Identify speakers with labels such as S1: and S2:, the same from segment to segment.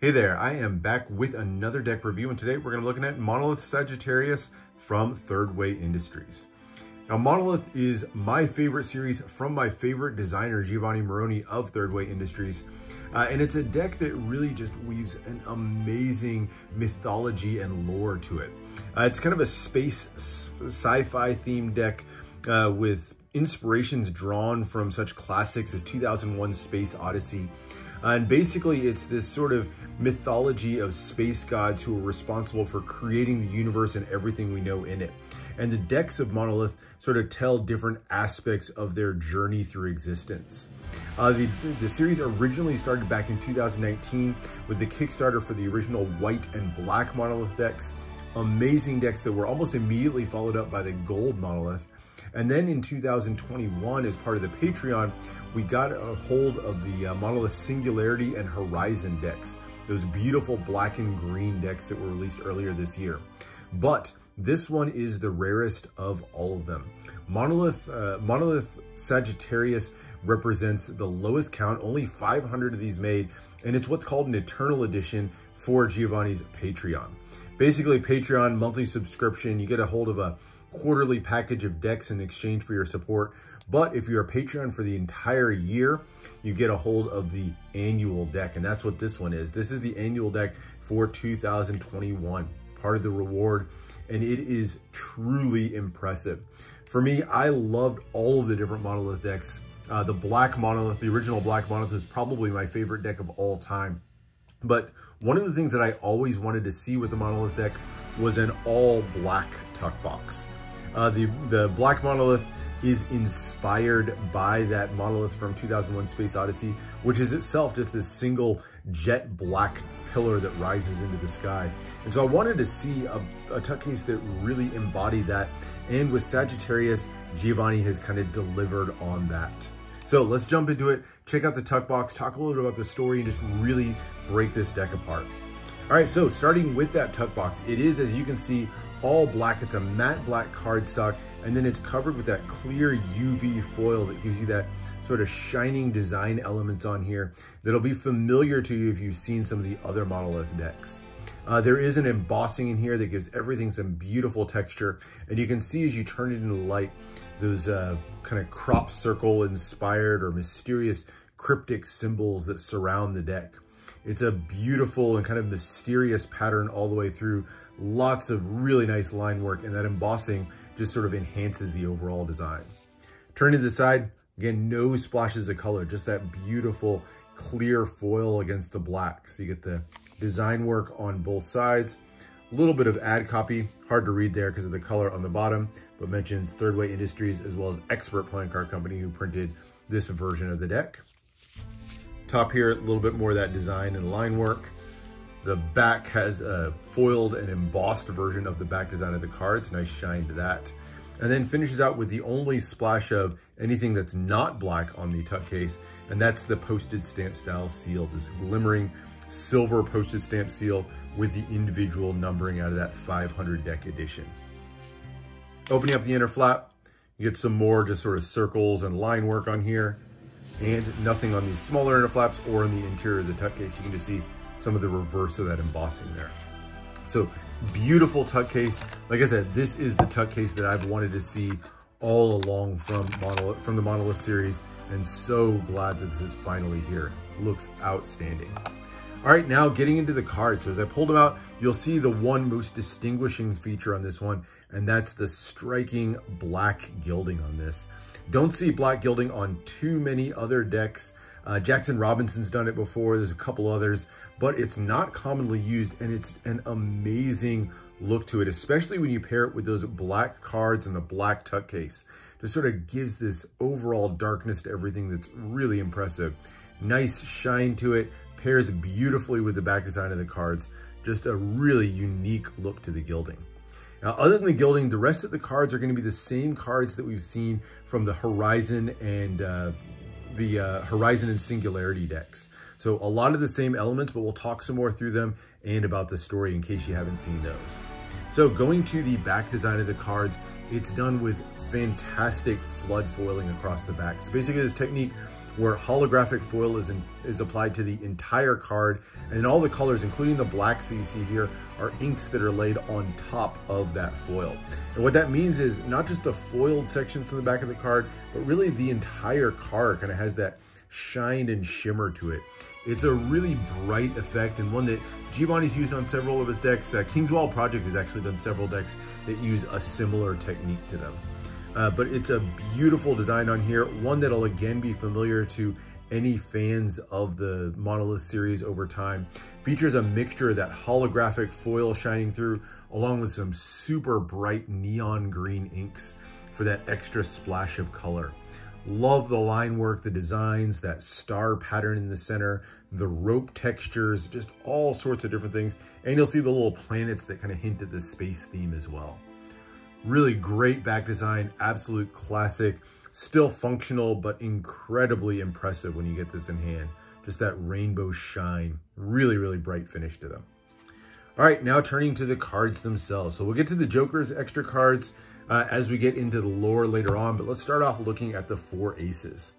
S1: Hey there, I am back with another deck review, and today we're going to be looking at Monolith Sagittarius from Third Way Industries. Now, Monolith is my favorite series from my favorite designer, Giovanni Moroni of Third Way Industries. And it's a deck that really just weaves an amazing mythology and lore to it. It's kind of a space sci-fi themed deck with inspirations drawn from such classics as 2001 Space Odyssey. And basically, it's this sort of mythology of space gods who are responsible for creating the universe and everything we know in it. And the decks of Monolith sort of tell different aspects of their journey through existence. The series originally started back in 2019 with the Kickstarter for the original white and black Monolith decks. Amazing decks that were almost immediately followed up by the gold Monolith. And then in 2021, as part of the Patreon, we got a hold of the Monolith Singularity and Horizon decks. Those beautiful black and green decks that were released earlier this year. But this one is the rarest of all of them. Monolith Sagittarius represents the lowest count, only 500 of these made, and it's what's called an Eternal Edition for Giovanni's Patreon. Basically, Patreon monthly subscription, you get a hold of a quarterly package of decks in exchange for your support. But if you're a Patreon for the entire year, you get a hold of the annual deck, and that's what this one is. This is the annual deck for 2021, part of the reward, and it is truly impressive. For me, I loved all of the different Monolith decks. The Black Monolith, the original Black Monolith, is probably my favorite deck of all time. But one of the things that I always wanted to see with the Monolith decks was an all-black tuck box. The Black Monolith is inspired by that Monolith from 2001 Space Odyssey, which is itself just this single jet black pillar that rises into the sky. And so I wanted to see a tuck case that really embodied that. And with Sagittarius, Giovanni has kind of delivered on that. So let's jump into it, check out the tuck box, talk a little bit about the story, and just really break this deck apart. All right, so starting with that tuck box, it is, as you can see, all black. It's a matte black cardstock, and then it's covered with that clear UV foil that gives you that sort of shining design elements on here that'll be familiar to you if you've seen some of the other Monolith decks. There is an embossing in here that gives everything some beautiful texture, and you can see as you turn it into light, those kind of crop circle inspired or mysterious cryptic symbols that surround the deck. It's a beautiful and kind of mysterious pattern all the way through. Lots of really nice line work, and that embossing just sort of enhances the overall design. Turning to the side, again, no splashes of color, just that beautiful clear foil against the black. So you get the design work on both sides. A little bit of ad copy, hard to read there because of the color on the bottom, but mentions Third Way Industries as well as Expert Playing Card Company who printed this version of the deck. Top here, a little bit more of that design and line work. The back has a foiled and embossed version of the back design of the cards. Nice shine to that. And then finishes out with the only splash of anything that's not black on the tuck case, and that's the postage stamp style seal, this glimmering silver postage stamp seal with the individual numbering out of that 500 deck edition. Opening up the inner flap, you get some more just sort of circles and line work on here, and nothing on these smaller inner flaps or in the interior of the tuck case. You can just see some of the reverse of that embossing there. So beautiful tuck case. Like I said, this is the tuck case that I've wanted to see all along from the Monolith series, and so glad that this is finally here. Looks outstanding. All right, now getting into the cards. So as I pulled them out, you'll see the one most distinguishing feature on this one, and that's the striking black gilding on this. Don't see black gilding on too many other decks. Jackson Robinson's done it before. There's a couple others, but it's not commonly used, and it's an amazing look to it, especially when you pair it with those black cards and the black tuck case. Just sort of gives this overall darkness to everything that's really impressive. Nice shine to it, pairs beautifully with the back design of the cards. Just a really unique look to the gilding. Now, other than the gilding, the rest of the cards are going to be the same cards that we've seen from the Horizon and Horizon and Singularity decks. So a lot of the same elements, but we'll talk some more through them and about the story in case you haven't seen those. So going to the back design of the cards, it's done with fantastic flood foiling across the back. It's basically this technique where holographic foil is applied to the entire card, and all the colors, including the blacks that you see here, are inks that are laid on top of that foil. And what that means is not just the foiled sections from the back of the card, but really the entire card kind of has that shine and shimmer to it. It's a really bright effect, and one that Giovanni's used on several of his decks. Kingswell Project has actually done several decks that use a similar technique to them. But it's a beautiful design on here, one that'll again be familiar to any fans of the Monolith series over time. Features a mixture of that holographic foil shining through, along with some super bright neon green inks for that extra splash of color. Love the line work, the designs, that star pattern in the center, the rope textures, just all sorts of different things. And you'll see the little planets that kind of hint at the space theme as well. Really great back design, absolute classic, still functional, but incredibly impressive when you get this in hand. Just that rainbow shine, really, really bright finish to them. All right, now turning to the cards themselves. So we'll get to the Joker's extra cards as we get into the lore later on, but let's start off looking at the 4 aces.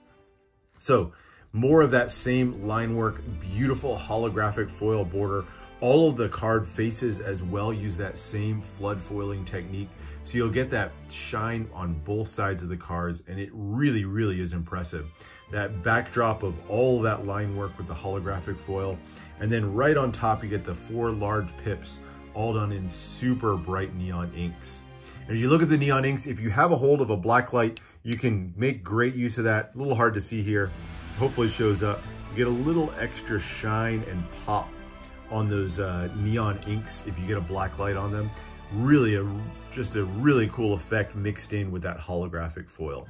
S1: So more of that same line work, beautiful holographic foil border. All of the card faces as well use that same flood foiling technique. So you'll get that shine on both sides of the cards, and it really, really is impressive. That backdrop of all of that line work with the holographic foil. And then right on top, you get the 4 large pips, all done in super bright neon inks. And as you look at the neon inks, if you have a hold of a black light, you can make great use of that. A little hard to see here. Hopefully it shows up. You get a little extra shine and pop on those neon inks if you get a black light on them. Really, just a really cool effect mixed in with that holographic foil.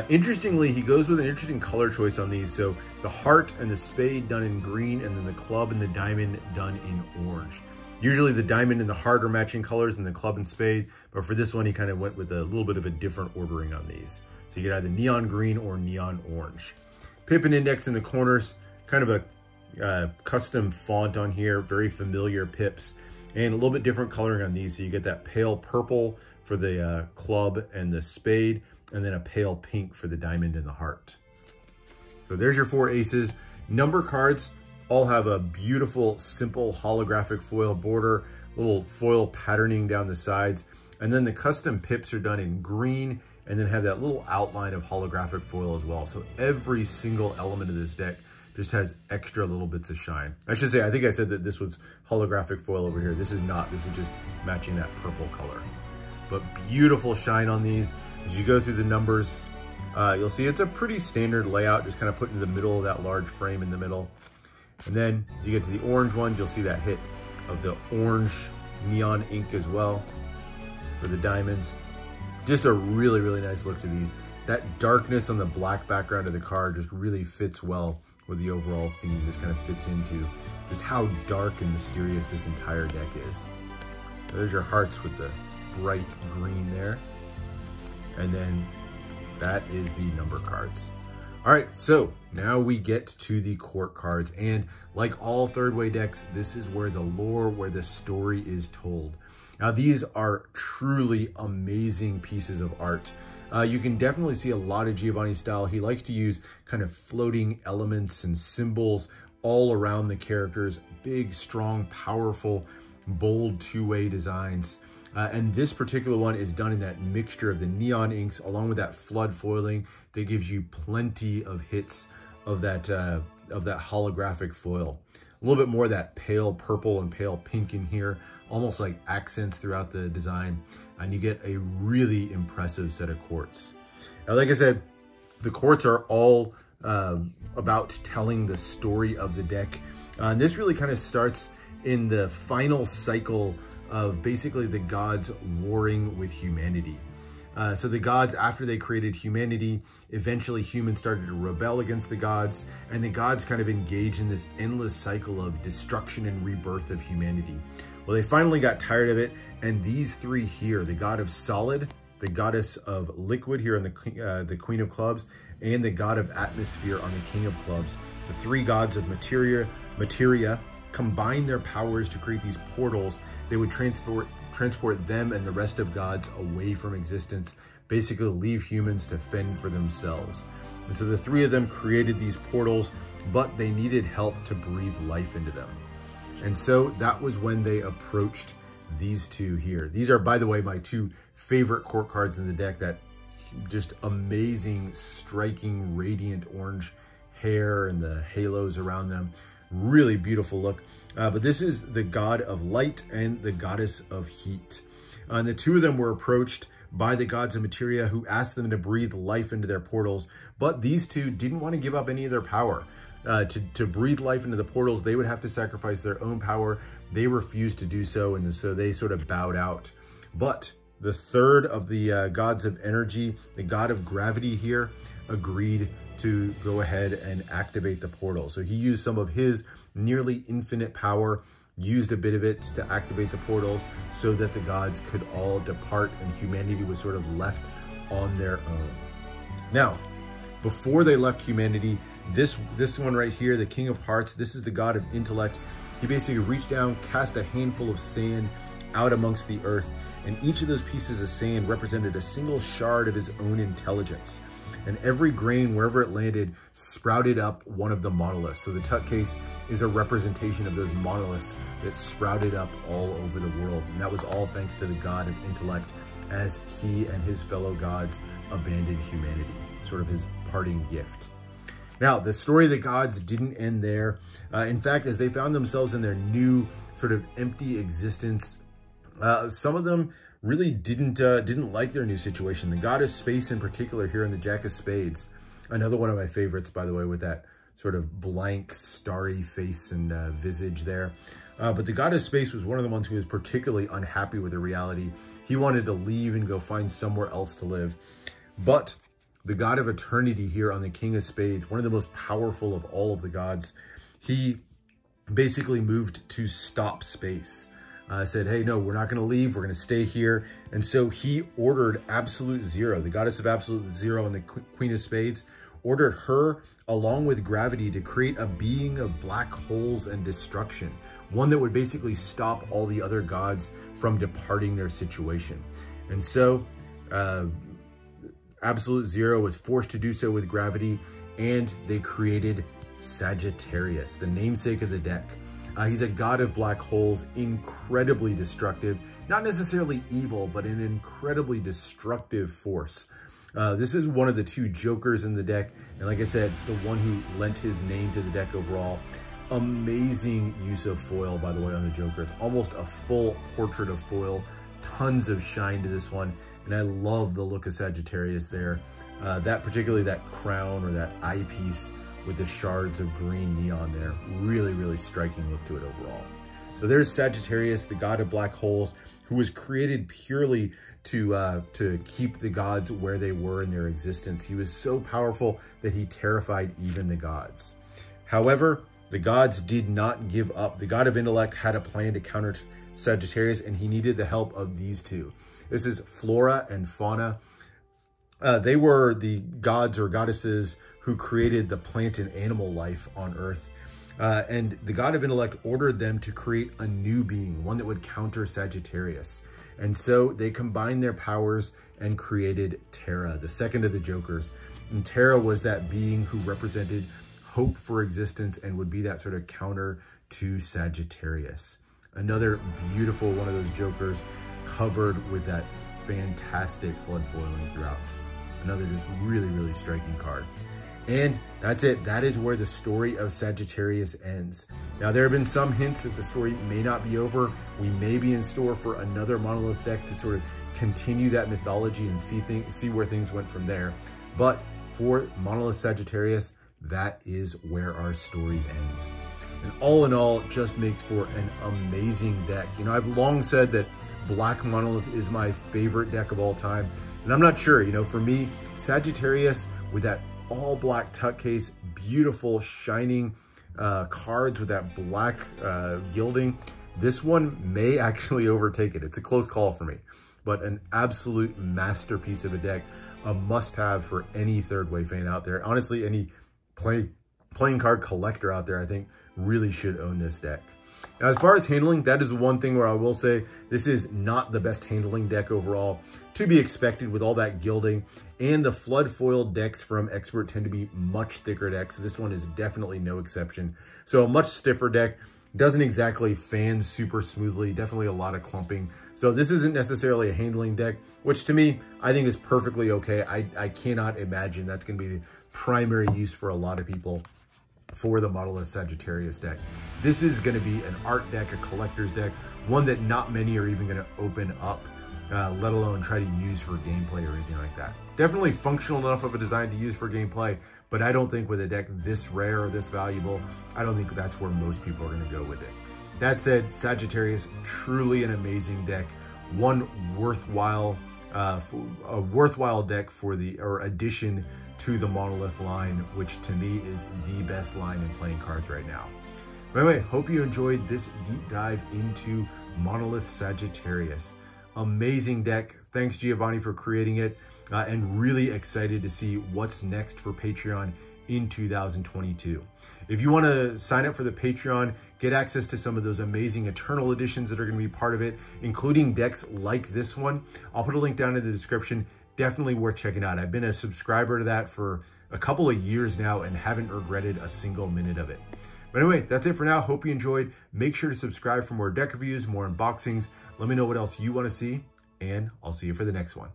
S1: Interestingly, he goes with an interesting color choice on these. So the heart and the spade done in green, and then the club and the diamond done in orange. Usually the diamond and the heart are matching colors, and the club and spade, but for this one, he kind of went with a little bit of a different ordering on these. So you get either neon green or neon orange. Pip and index in the corners, kind of a custom font on here, very familiar pips, and a little bit different coloring on these. So you get that pale purple for the club and the spade, and then a pale pink for the diamond and the heart. So there's your 4 aces. Number cards all have a beautiful, simple holographic foil border, little foil patterning down the sides. And then the custom pips are done in green and then have that little outline of holographic foil as well. So every single element of this deck just has extra little bits of shine. I should say, I think I said that this was holographic foil over here. This is not, this is just matching that purple color. But beautiful shine on these. As you go through the numbers, you'll see it's a pretty standard layout, just kind of put in the middle of that large frame in the middle. And then as you get to the orange ones, you'll see that hit of the orange neon ink as well for the diamonds. Just a really, really nice look to these. That darkness on the black background of the card just really fits well with the overall theme. This kind of fits into just how dark and mysterious this entire deck is. There's your hearts with the bright green there. And then that is the number cards. All right, so now we get to the court cards, and like all third way decks, this is where the lore, where the story is told. Now these are truly amazing pieces of art. You can definitely see a lot of Giovanni style. He likes to use kind of floating elements and symbols all around the characters, big, strong, powerful, bold two-way designs. And this particular one is done in that mixture of the neon inks along with that flood foiling that gives you plenty of hits of that holographic foil. A little bit more of that pale purple and pale pink in here, almost like accents throughout the design. And you get a really impressive set of quartz. Now, like I said, the quartz are all about telling the story of the deck. And this really kind of starts in the final cycle of basically the gods warring with humanity. So the gods, after they created humanity, eventually humans started to rebel against the gods, and the gods kind of engaged in this endless cycle of destruction and rebirth of humanity. Well, they finally got tired of it, and these 3 here, the god of solid, the goddess of liquid here on the Queen of Clubs, and the god of atmosphere on the King of Clubs, the 3 gods of materia combine their powers to create these portals. They would transport them and the rest of gods away from existence, basically leave humans to fend for themselves. And so the three of them created these portals, but they needed help to breathe life into them. And so that was when they approached these two here. These are, by the way, my two favorite court cards in the deck. That just amazing, striking, radiant orange hair and the halos around them. Really beautiful look. But this is the god of light and the goddess of heat. And the two of them were approached by the gods of materia, who asked them to breathe life into their portals. But these two didn't want to give up any of their power. To breathe life into the portals, they would have to sacrifice their own power. They refused to do so, and so they sort of bowed out. But the third of the gods of energy, the god of gravity here, agreed to go ahead and activate the portal. So he used some of his nearly infinite power, used a bit of it to activate the portals so that the gods could all depart and humanity was sort of left on their own. Now, before they left humanity, this one right here, the King of Hearts, this is the god of intellect. He basically reached down, cast a handful of sand out amongst the earth, and each of those pieces of sand represented a single shard of his own intelligence. And every grain, wherever it landed, sprouted up one of the monoliths. So the Tut case is a representation of those monoliths that sprouted up all over the world. And that was all thanks to the god of intellect, as he and his fellow gods abandoned humanity, sort of his parting gift. Now, the story of the gods didn't end there. In fact, as they found themselves in their new sort of empty existence, some of them really didn't like their new situation. The god of space in particular here in the Jack of Spades, another one of my favorites, by the way, with that sort of blank, starry face and visage there. But the god of space was one of the ones who was particularly unhappy with the reality. He wanted to leave and go find somewhere else to live. But the god of eternity here on the King of Spades, one of the most powerful of all of the gods, he basically moved to stop space. Said, hey, no, we're not going to leave. We're going to stay here. And so he ordered Absolute Zero, the goddess of Absolute Zero and the Queen of Spades, ordered her along with gravity to create a being of black holes and destruction, one that would basically stop all the other gods from departing their situation. And so Absolute Zero was forced to do so with gravity, and they created Sagittarius, the namesake of the deck. He's a god of black holes, incredibly destructive, not necessarily evil, but an incredibly destructive force. This is one of the two jokers in the deck. And like I said, the one who lent his name to the deck overall. Amazing use of foil, by the way, on the joker. It's almost a full portrait of foil. Tons of shine to this one. And I love the look of Sagittarius there. Particularly that crown or that eyepiece with the shards of green neon there. Really, really striking look to it overall. So there's Sagittarius, the god of black holes, who was created purely to keep the gods where they were in their existence. He was so powerful that he terrified even the gods. However, the gods did not give up. The god of intellect had a plan to counter Sagittarius, and he needed the help of these two. This is Flora and Fauna. They were the gods or goddesses who created the plant and animal life on Earth. And the god of intellect ordered them to create a new being, one that would counter Sagittarius. And so they combined their powers and created Terra, the second of the jokers. And Terra was that being who represented hope for existence and would be that sort of counter to Sagittarius. Another beautiful one of those jokers, covered with that fantastic flood foiling throughout. Another just really, really striking card. And that's it. That is where the story of Sagittarius ends. Now, there have been some hints that the story may not be over. We may be in store for another Monolith deck to sort of continue that mythology and see where things went from there. But for Monolith Sagittarius, that is where our story ends. And all in all, just makes for an amazing deck. You know, I've long said that Black Monolith is my favorite deck of all time. And I'm not sure, you know, for me, Sagittarius with that all black Tut case, beautiful shining cards with that black gilding, this one may actually overtake it. It's a close call for me, but an absolute masterpiece of a deck, a must-have for any Third Way fan out there. Honestly, any playing card collector out there, I think, really should own this deck. Now, as far as handling, that is one thing where I will say this is not the best handling deck overall, to be expected with all that gilding, and the flood foiled decks from Expert tend to be much thicker decks. This one is definitely no exception. So a much stiffer deck, doesn't exactly fan super smoothly, definitely a lot of clumping. So this isn't necessarily a handling deck, which to me, I think is perfectly okay. I cannot imagine that's gonna be the primary use for a lot of people for the Monolith Sagittarius deck. This is going to be an art deck, a collector's deck, one that not many are even going to open up, let alone try to use for gameplay or anything like that. Definitely functional enough of a design to use for gameplay, but I don't think with a deck this rare or this valuable, I don't think that's where most people are going to go with it. That said, Sagittarius, truly an amazing deck, one worthwhile, a worthwhile deck for or addition to the Monolith line, which to me is the best line in playing cards right now. But anyway, hope you enjoyed this deep dive into Monolith Sagittarius. Amazing deck. Thanks, Giovanni, for creating it, and really excited to see what's next for Patreon in 2022. If you want to sign up for the Patreon, get access to some of those amazing Eternal editions that are going to be part of it, including decks like this one, I'll put a link down in the description. Definitely worth checking out. I've been a subscriber to that for a couple of years now and haven't regretted a single minute of it. But anyway, that's it for now. Hope you enjoyed. Make sure to subscribe for more deck reviews, more unboxings. Let me know what else you want to see, and I'll see you for the next one.